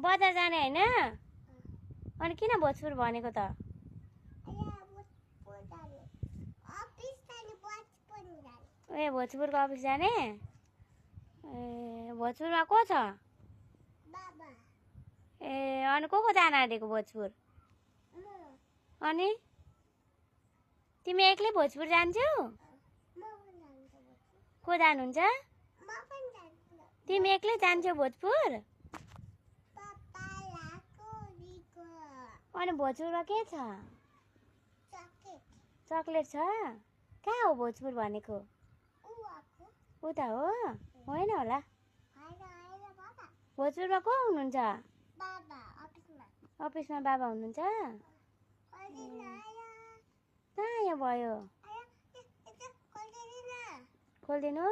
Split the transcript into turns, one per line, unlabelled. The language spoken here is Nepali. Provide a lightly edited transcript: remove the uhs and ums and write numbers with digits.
बजार जाने हैन? अनि किन भोजपुर भनेको त? ए भोजपुरको अफिस जाने? ए भोजपुरमा को छ? ए अनि को जान आँटेको भोजपुर? अनि तिमी एक्लै भोजपुर जान्छौ? को जानुहुन्छ? तिमी एक्लै जान्छौ भोजपुर? अनि भोजपुरमा के छ? चकलेट छ? कहाँ हो भोजपुर भनेको? उता हो? होइन होला। भोजपुरमा को हुनुहुन्छ? अफिसमा बाबा हुनुहुन्छ? कहाँ यहाँ भयो? खोलिदिनु?